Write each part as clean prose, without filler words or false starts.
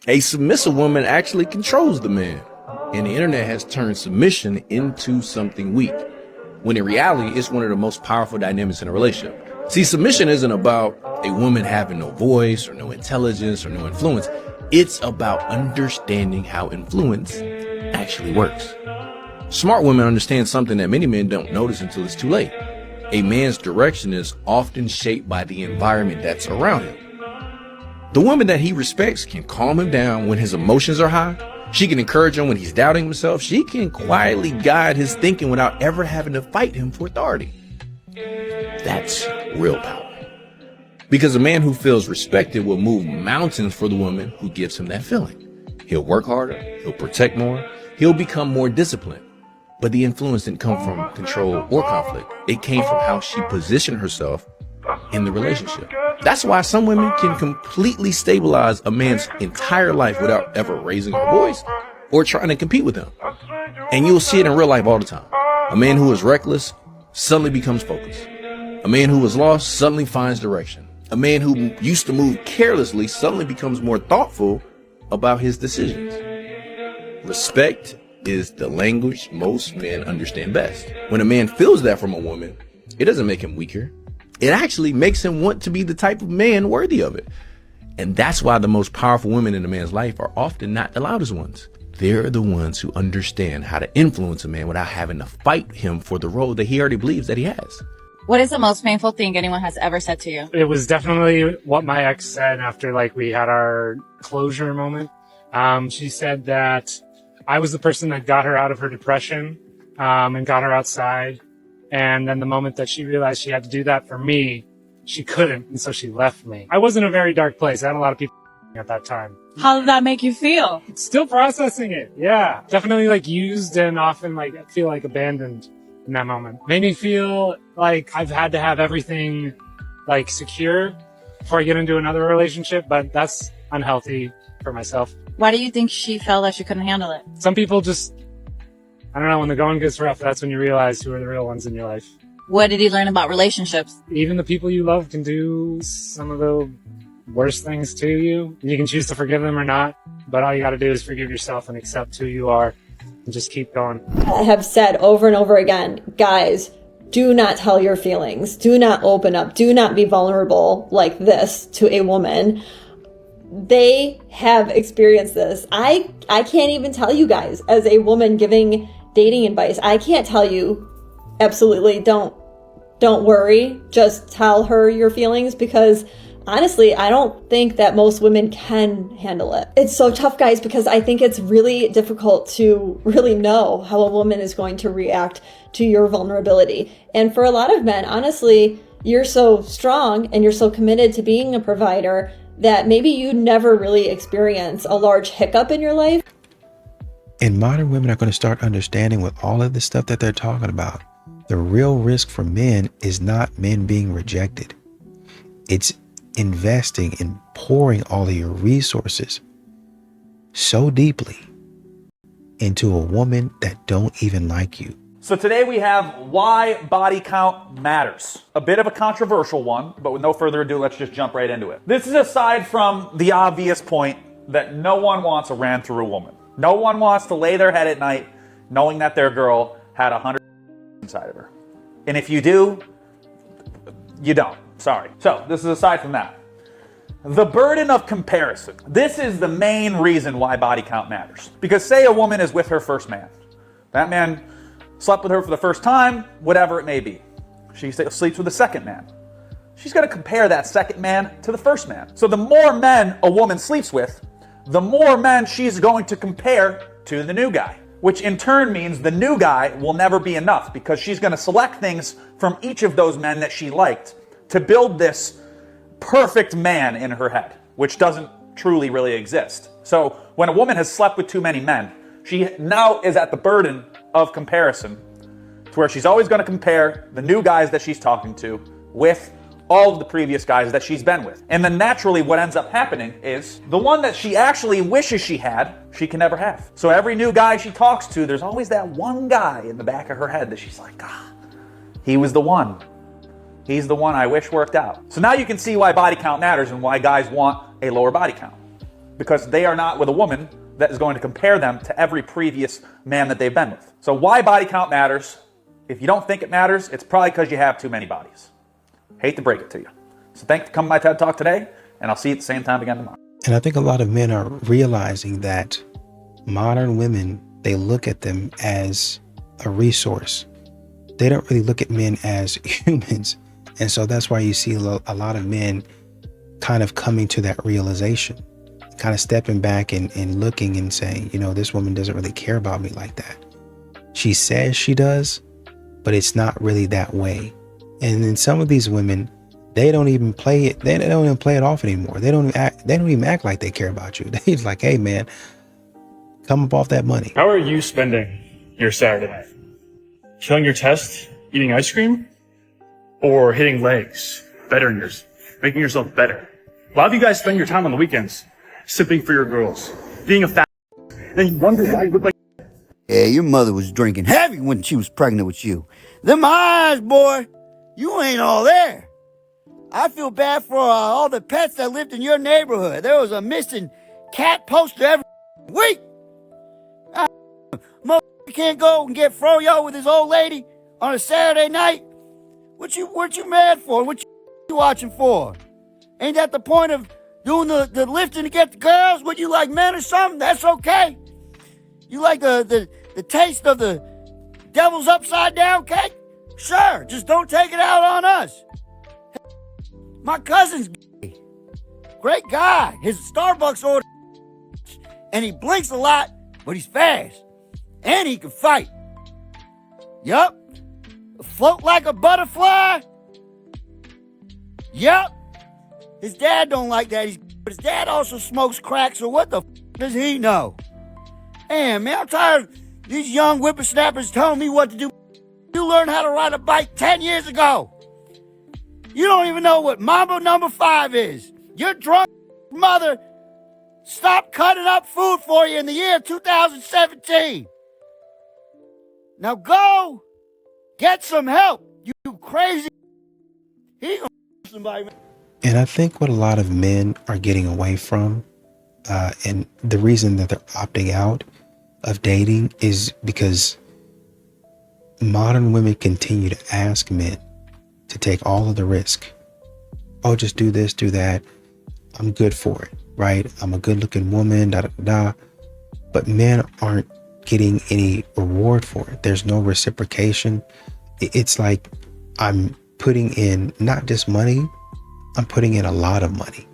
A submissive woman actually controls the man, and the internet has turned submission into something weak, when in reality, it's one of the most powerful dynamics in a relationship. See, submission isn't about a woman having no voice or no intelligence or no influence. It's about understanding how influence actually works. Smart women understand something that many men don't notice until it's too late. A man's direction is often shaped by the environment that's around him. The woman that he respects can calm him down when his emotions are high. She can encourage him when he's doubting himself. She can quietly guide his thinking without ever having to fight him for authority. That's real power. Because a man who feels respected will move mountains for the woman who gives him that feeling. He'll work harder, he'll protect more, he'll become more disciplined. But the influence didn't come from control or conflict. It came from how she positioned herself in the relationship. That's why some women can completely stabilize a man's entire life without ever raising her voice or trying to compete with him. And you'll see it in real life all the time. A man who is reckless suddenly becomes focused. A man who is lost suddenly finds direction. A man who used to move carelessly suddenly becomes more thoughtful about his decisions. Respect is the language most men understand best. When a man feels that from a woman, it doesn't make him weaker. It actually makes him want to be the type of man worthy of it. And that's why the most powerful women in a man's life are often not the loudest ones. They're the ones who understand how to influence a man without having to fight him for the role that he already believes that he has. What is the most painful thing anyone has ever said to you? It was definitely what my ex said after we had our closure moment. She said that I was the person that got her out of her depression and got her outside. And then the moment that she realized she had to do that for me, she couldn't. And so she left me. I was in a very dark place. I had a lot of people at that time. How did that make you feel? Still processing it. Yeah. Definitely used and often feel abandoned in that moment. Made me feel like I've had to have everything secure before I get into another relationship, but that's unhealthy for myself. Why do you think she felt like she couldn't handle it? Some people just, I don't know, when the going gets rough, that's when you realize who are the real ones in your life. What did he learn about relationships? Even the people you love can do some of the worst things to you. You can choose to forgive them or not, but all you got to do is forgive yourself and accept who you are and just keep going. I have said over and over again, guys, do not tell your feelings. Do not open up. Do not be vulnerable like this to a woman. They have experienced this. I can't even tell you guys, as a woman giving dating advice, I can't tell you absolutely don't worry. Just tell her your feelings, because honestly, I don't think that most women can handle it. It's so tough, guys, because I think it's really difficult to really know how a woman is going to react to your vulnerability. And for a lot of men, honestly, you're so strong and you're so committed to being a provider that maybe you never really experience a large hiccup in your life. And modern women are going to start understanding with all of the stuff that they're talking about. The real risk for men is not men being rejected. It's investing and pouring all of your resources so deeply into a woman that don't even like you. So today we have why body count matters. A bit of a controversial one, but with no further ado, let's just jump right into it. This is aside from the obvious point that no one wants a ran through woman. No one wants to lay their head at night knowing that their girl had 100 inside of her. And if you do, you don't. Sorry. So this is aside from that. The burden of comparison. This is the main reason why body count matters. Because say a woman is with her first man. That man slept with her for the first time, whatever it may be. She sleeps with the second man. She's going to compare that second man to the first man. So the more men a woman sleeps with, the more men she's going to compare to the new guy. Which in turn means the new guy will never be enough, because she's going to select things from each of those men that she liked to build this perfect man in her head, which doesn't truly really exist. So when a woman has slept with too many men, she now is at the burden of comparison, to where she's always going to compare the new guys that she's talking to with all of the previous guys that she's been with. And then naturally what ends up happening is the one that she actually wishes she had, she can never have. So every new guy she talks to, there's always that one guy in the back of her head that she's like, he was the one. He's the one I wish worked out. So now you can see why body count matters and why guys want a lower body count. because they are not with a woman that is going to compare them to every previous man that they've been with. So why body count matters? If you don't think it matters, it's probably because you have too many bodies. Hate to break it to you. So thanks for coming to my TED Talk today, and I'll see you at the same time again tomorrow. And I think a lot of men are realizing that modern women, they look at them as a resource. They don't really look at men as humans. And so that's why you see a lot of men kind of coming to that realization, kind of stepping back and looking and saying, you know, this woman doesn't really care about me like that. She says she does, but it's not really that way. And then some of these women, they don't even play it. They don't even play it off anymore. They don't even act like they care about you. They're like, hey man, come up off that money. How are you spending your Saturday night? Killing your test, eating ice cream, or hitting legs, bettering yours, making yourself better? A lot of you guys spend your time on the weekends sipping for your girls, being a fat, and you wonder why you look like. Yeah, your mother was drinking heavy when she was pregnant with you. Them eyes, boy, you ain't all there. I feel bad for all the pets that lived in your neighborhood. There was a missing cat poster every week. Motherfucker can't go and get froyo with his old lady on a Saturday night. What you mad for? What you watching for? Ain't that the point of doing the lifting to get the girls? Would you like men or something? That's okay. You like the taste of the devil's upside down cake? Sure, just don't take it out on us. My cousin's gay. Great guy. His Starbucks order, and he blinks a lot, but he's fast. And he can fight. Yup. Float like a butterfly. Yup. His dad don't like that. But his dad also smokes crack, so what the does he know? Damn, man, I'm tired of these young whippersnappers telling me what to do. You learned how to ride a bike 10 years ago. You don't even know what Mambo number 5 is. Your drunk mother stopped cutting up food for you in the year 2017. Now go get some help, you crazy. He gonna somebody. And I think what a lot of men are getting away from, and the reason that they're opting out of dating is because modern women continue to ask men to take all of the risk. Oh, just do this, do that. I'm good for it, right? I'm a good looking woman, da da da. But men aren't getting any reward for it. There's no reciprocation. It's like I'm putting in not just money, I'm putting in a lot of money.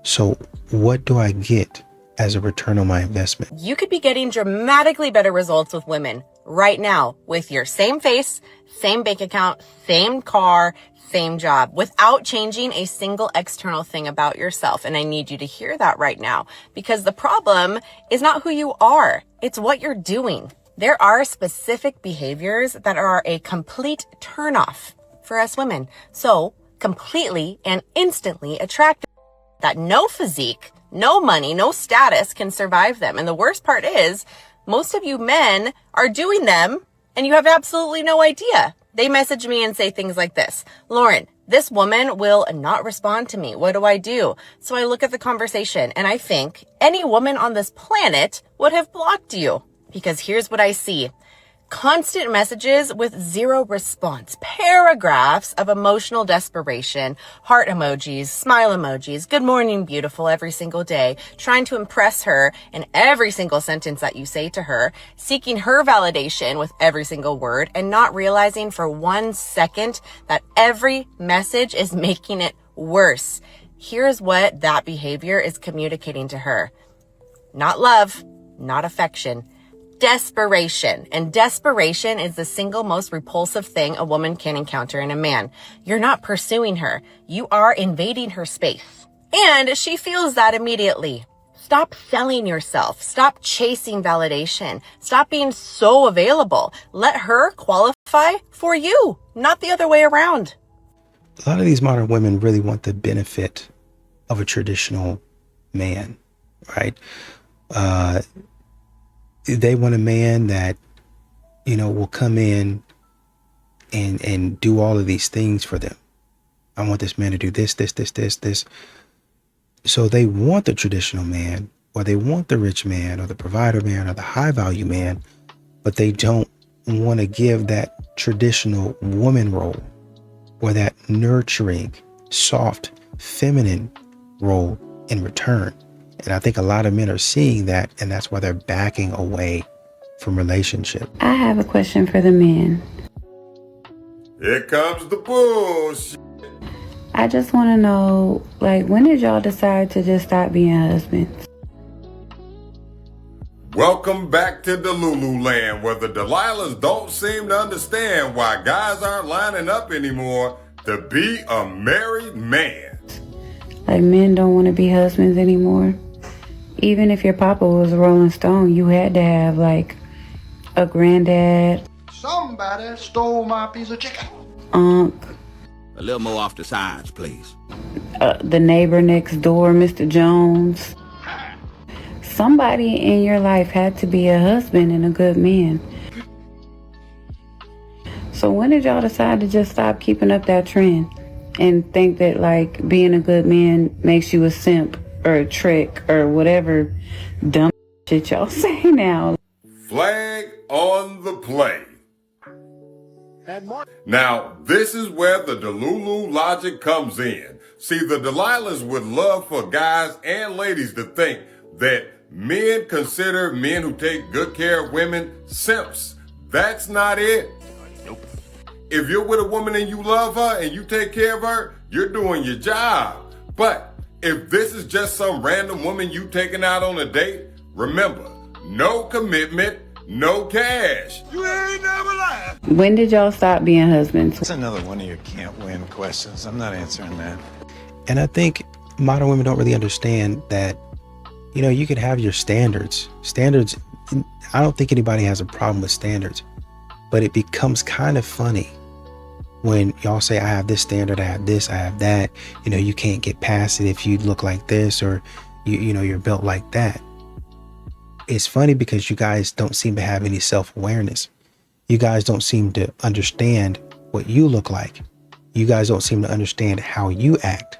So what do I get as a return on my investment? You could be getting dramatically better results with women right now with your same face, same bank account, same car, same job, without changing a single external thing about yourself. And I need you to hear that right now, because the problem is not who you are. It's what you're doing. There are specific behaviors that are a complete turnoff for us women. So completely and instantly attractive that no physique, no money, no status can survive them. And the worst part is most of you men are doing them and you have absolutely no idea. They message me and say things like this: Lauren, this woman will not respond to me. What do I do? So I look at the conversation and I think any woman on this planet would have blocked you, because here's what I see. Constant messages with zero response, paragraphs of emotional desperation, heart emojis, smile emojis, good morning, beautiful every single day, trying to impress her in every single sentence that you say to her, seeking her validation with every single word, and not realizing for 1 second that every message is making it worse. Here's what that behavior is communicating to her. Not love, not affection. Desperation. And desperation is the single most repulsive thing a woman can encounter in a man. You're not pursuing her. You are invading her space. And she feels that immediately. Stop selling yourself. Stop chasing validation. Stop being so available. Let her qualify for you, not the other way around. A lot of these modern women really want the benefit of a traditional man, right? They want a man that, you know, will come in and do all of these things for them. I want this man to do this. So they want the traditional man, or they want the rich man or the provider man or the high value man, but they don't want to give that traditional woman role or that nurturing, soft, feminine role in return. And I think a lot of men are seeing that, and that's why they're backing away from relationship. I have a question for the men. Here comes the bullshit. I just want to know, like, when did y'all decide to just stop being husbands? Welcome back to the Lulu land, where the Delilahs don't seem to understand why guys aren't lining up anymore to be a married man. Like, men don't want to be husbands anymore? Even if your papa was a Rolling Stone, you had to have, like, a granddad. Somebody stole my piece of chicken. Unc. A little more off the sides, please. The neighbor next door, Mr. Jones. Somebody in your life had to be a husband and a good man. So when did y'all decide to just stop keeping up that trend and think that, like, being a good man makes you a simp or a trick or whatever dumb shit y'all say now? Flag on the play. Now, this is where the Delulu logic comes in. See, the Delilahs would love for guys and ladies to think that men consider men who take good care of women simps. That's not it. Nope. If you're with a woman and you love her and you take care of her, you're doing your job. But if this is just some random woman you taking out on a date, remember, no commitment, no cash. You ain't never lied. When did y'all stop being husbands? That's another one of your can't win questions. I'm not answering that. And I think modern women don't really understand that, you know, you could have your standards. Standards, I don't think anybody has a problem with standards, but it becomes kind of funny when y'all say, I have this standard, I have this, I have that. You know, you can't get past it if you look like this or, you know, you're built like that. It's funny because you guys don't seem to have any self-awareness. You guys don't seem to understand what you look like. You guys don't seem to understand how you act.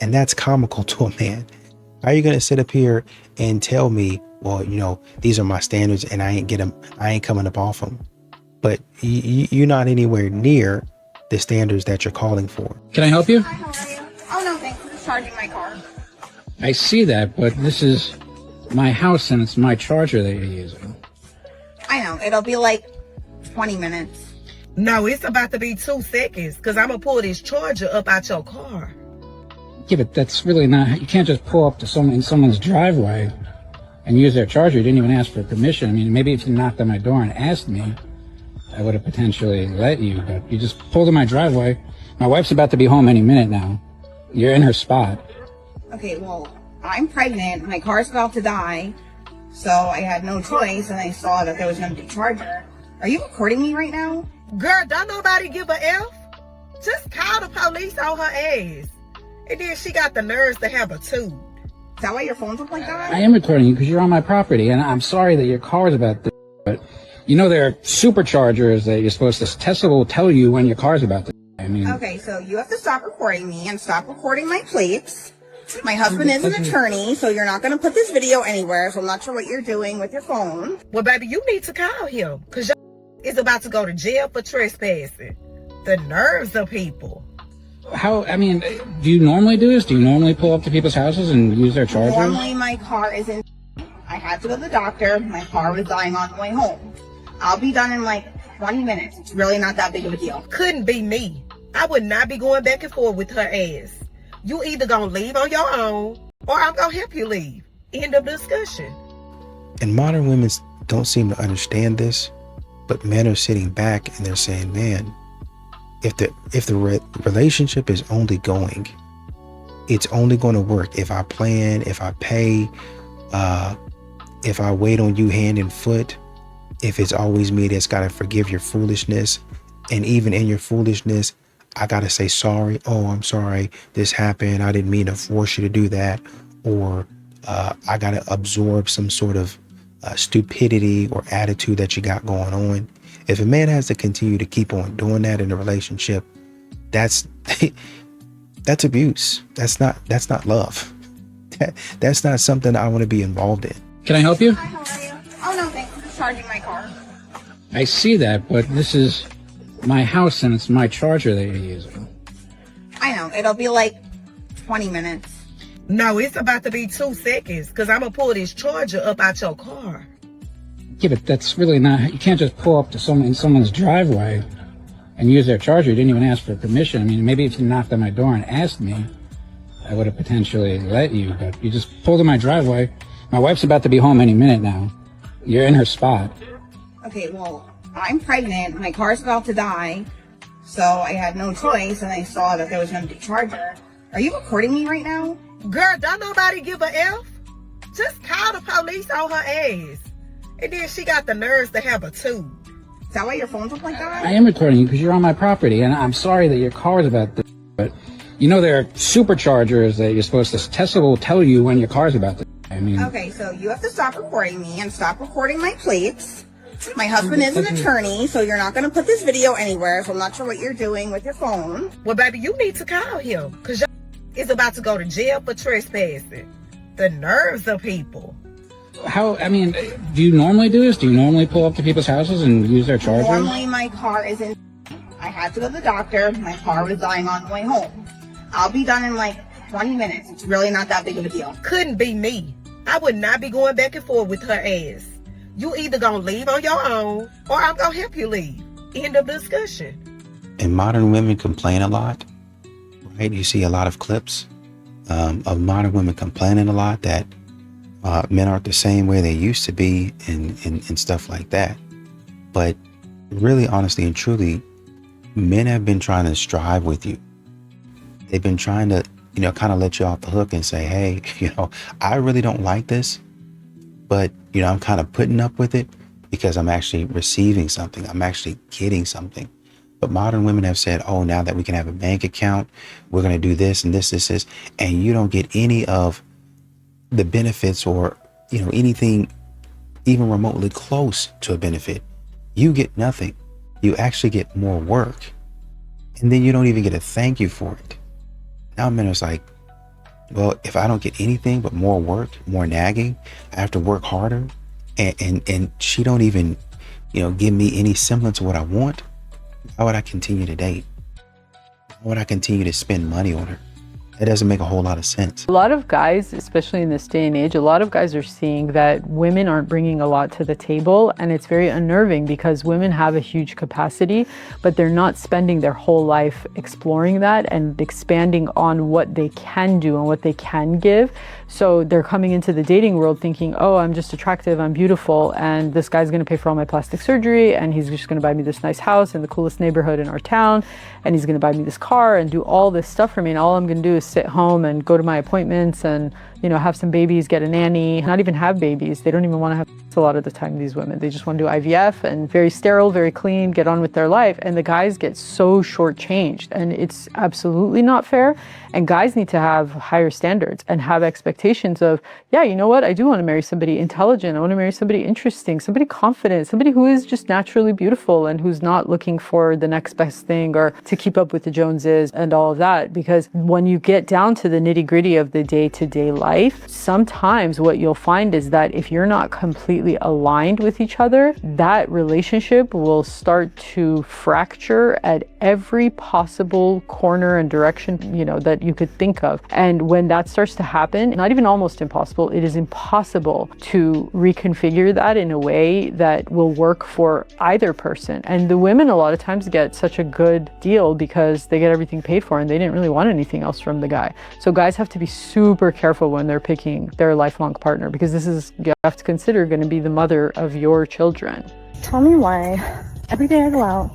And that's comical to a man. How are you going to sit up here and tell me, well, you know, these are my standards and I ain't coming up off them. But you're not anywhere near the standards that you're calling for. Can I help you? Hi, how are you? Oh, no, thanks. I'm just charging my car. I see that, but this is my house and it's my charger that you're using. I know. It'll be like 20 minutes. No, it's about to be 2 seconds because I'm going to pull this charger up out your car. Yeah, but that's really not, you can't just pull up to someone's driveway and use their charger. You didn't even ask for permission. I mean, maybe if you knocked on my door and asked me, I would have potentially let you, but you just pulled in my driveway. My wife's about to be home any minute now. You're in her spot. Okay, well, I'm pregnant. My car's about to die. So I had no choice, and I saw that there was an empty charger. Are you recording me right now? Girl, don't nobody give a F. Just call the police on her ass. And then she got the nerves to have a tooth. Is that why your phone's up like that? I am recording you because you're on my property, and I'm sorry that your car is about to, but you know there are superchargers that you're supposed to, Tesla will tell you when your car's about to. I mean. Okay, so you have to stop recording me and stop recording my plates. My husband is an attorney, so you're not going to put this video anywhere, so I'm not sure what you're doing with your phone. Well, baby, you need to call him because your is about to go to jail for trespassing. The nerves of people. How, I mean, do you normally do this? Do you normally pull up to people's houses and use their chargers? Normally my car is in. I had to go to the doctor. My car was dying on the way home. I'll be done in like 20 minutes. It's really not that big of a deal. Couldn't be me. I would not be going back and forth with her ass. You either gonna leave on your own or I'm gonna help you leave. End of discussion. And modern women don't seem to understand this, but men are sitting back and they're saying, man, if the relationship is only going, it's only going to work if I plan, if I pay, if I wait on you hand and foot, if it's always me that's got to forgive your foolishness. And even in your foolishness, I got to say sorry. Oh, I'm sorry. This happened. I didn't mean to force you to do that. Or I got to absorb some sort of stupidity or attitude that you got going on. If a man has to continue to keep on doing that in a relationship, that's abuse. That's not love. That's not something I want to be involved in. Can I help you? Hi, how are you? Oh, no, thanks. I'm just charging my car. I see that, but this is my house and it's my charger that you're using. I know. It'll be like 20 minutes. No, it's about to be 2 seconds because I'm going to pull this charger up out your car. Yeah, but that's really not, you can't just pull up to someone's driveway and use their charger. You didn't even ask for permission. I mean, maybe if you knocked on my door and asked me, I would have potentially let you, but you just pulled in my driveway. My wife's about to be home any minute now. You're in her spot. Okay, well, I'm pregnant. My car's about to die. So I had no choice, and I saw that there was an empty charger. Are you recording me right now? Girl, don't nobody give a F. Just call the police on her ass. And then she got the nerves to have a tube. Is that why your phone's up like that? I am recording you because you're on my property, and I'm sorry that your car is about to, but you know there are superchargers that you're supposed to, Tesla will tell you when your car's about to. I mean, Okay, so you have to stop recording me and stop recording my plates. My husband is an attorney, so you're not going to put this video anywhere, so I'm not sure what you're doing with your phone. Well, baby, you need to call him because your is about to go to jail for trespassing. The nerves of people. how, I mean, do you normally do this? Do you normally pull up to people's houses and use their chargers? Normally my car is in. I had to go to the doctor. My car was dying on the way home. I'll be done in like 20 minutes. It's really not that big of a deal. Couldn't be me. I would not be going back and forth with her ass. You either gonna leave on your own or I'm gonna help you leave. End of discussion. And modern women complain a lot, right? You see a lot of clips of modern women complaining a lot that men aren't the same way they used to be and stuff like that. But really, honestly and truly, men have been trying to strive with you. They've been trying to, kind of let you off the hook and say, hey, I really don't like this, but, I'm kind of putting up with it because I'm actually receiving something. I'm actually getting something. But modern women have said, oh, now that we can have a bank account, we're going to do this and this, and you don't get any of the benefits or, anything even remotely close to a benefit. You get nothing. You actually get more work. And then you don't even get a thank you for it. Now men are like, well, if I don't get anything but more work, more nagging, I have to work harder, and she don't even, give me any semblance of what I want, why would I continue to date? Why would I continue to spend money on her? It doesn't make a whole lot of sense. A lot of guys, especially in this day and age, a lot of guys are seeing that women aren't bringing a lot to the table, and it's very unnerving because women have a huge capacity, but they're not spending their whole life exploring that and expanding on what they can do and what they can give. So they're coming into the dating world thinking, oh, I'm just attractive, I'm beautiful, and this guy's gonna pay for all my plastic surgery, and he's just gonna buy me this nice house in the coolest neighborhood in our town, and he's gonna buy me this car and do all this stuff for me, and all I'm gonna do is sit home and go to my appointments and have some babies, get a nanny, not even have babies. They don't even want to have a lot of the time, these women. They just want to do IVF and very sterile, very clean, get on with their life. And the guys get so shortchanged, and it's absolutely not fair. And guys need to have higher standards and have expectations of, yeah, you know what? I do want to marry somebody intelligent. I want to marry somebody interesting, somebody confident, somebody who is just naturally beautiful and who's not looking for the next best thing or to keep up with the Joneses and all of that. Because when you get down to the nitty-gritty of the day-to-day life, sometimes what you'll find is that if you're not completely aligned with each other, that relationship will start to fracture at every possible corner and direction, that you could think of. And when that starts to happen, not even almost impossible, it is impossible to reconfigure that in a way that will work for either person. And the women a lot of times get such a good deal because they get everything paid for and they didn't really want anything else from the guy. So guys have to be super careful when they're picking their lifelong partner, because this is, you have to consider, going to be the mother of your children. Tell me why every day I go out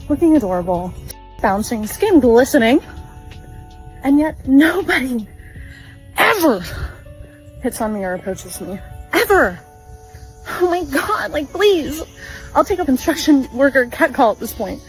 looking adorable, bouncing, skin glistening, and yet nobody ever hits on me or approaches me. Ever! Oh my god, please. I'll take a construction worker catcall at this point.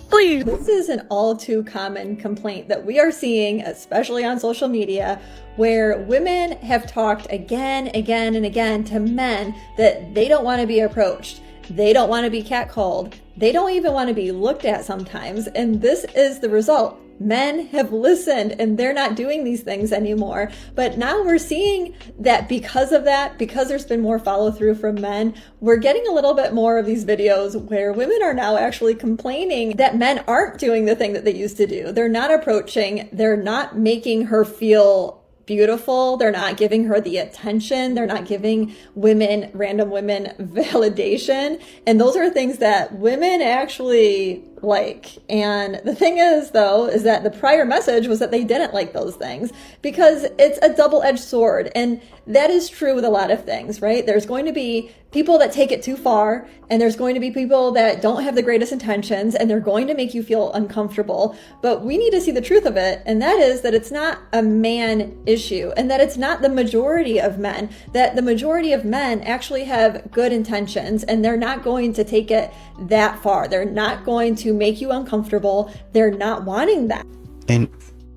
Please. This is an all too common complaint that we are seeing, especially on social media, where women have talked again and again to men that they don't want to be approached. They don't want to be catcalled. They don't even want to be looked at sometimes. And this is the result. Men have listened and they're not doing these things anymore. But now we're seeing that because of that, because there's been more follow through from men, we're getting a little bit more of these videos where women are now actually complaining that men aren't doing the thing that they used to do. They're not approaching, they're not making her feel beautiful. They're not giving her the attention. They're not giving random women validation. And those are things that women actually like. And the thing is, though, is that the prior message was that they didn't like those things because it's a double-edged sword. And that is true with a lot of things, right? There's going to be people that take it too far, and there's going to be people that don't have the greatest intentions, and they're going to make you feel uncomfortable. But we need to see the truth of it, and that is that it's not a man issue, and that it's not the majority of men, that the majority of men actually have good intentions, and they're not going to take it that far. They're not going to make you uncomfortable. They're not wanting that. And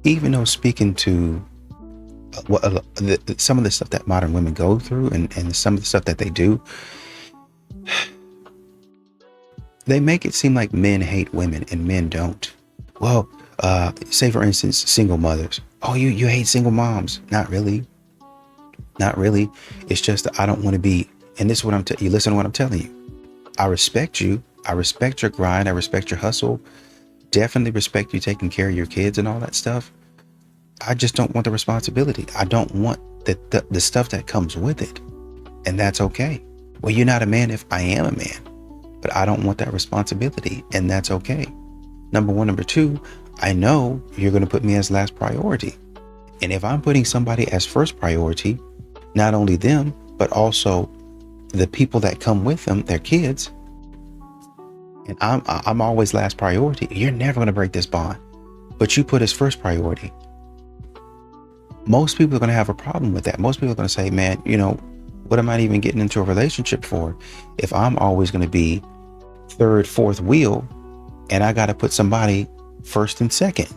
even though speaking to some of the stuff that modern women go through and some of the stuff that they do, they make it seem like men hate women and men don't. Well, say for instance, single mothers. Oh, you hate single moms. Not really. Not really. It's just that I don't want to be, and this is what you listen to what I'm telling you. I respect you. I respect your grind. I respect your hustle. Definitely respect you taking care of your kids and all that stuff. I just don't want the responsibility. I don't want the stuff that comes with it. And that's okay. Well, you're not a man if I am a man, but I don't want that responsibility, and that's okay. Number one. Number two, I know you're going to put me as last priority. And if I'm putting somebody as first priority, not only them, but also the people that come with them, their kids, and I'm always last priority, you're never going to break this bond. But you put as first priority. Most people are going to have a problem with that. Most people are going to say, man, what am I even getting into a relationship for if I'm always going to be third, fourth wheel, and I got to put somebody first and second?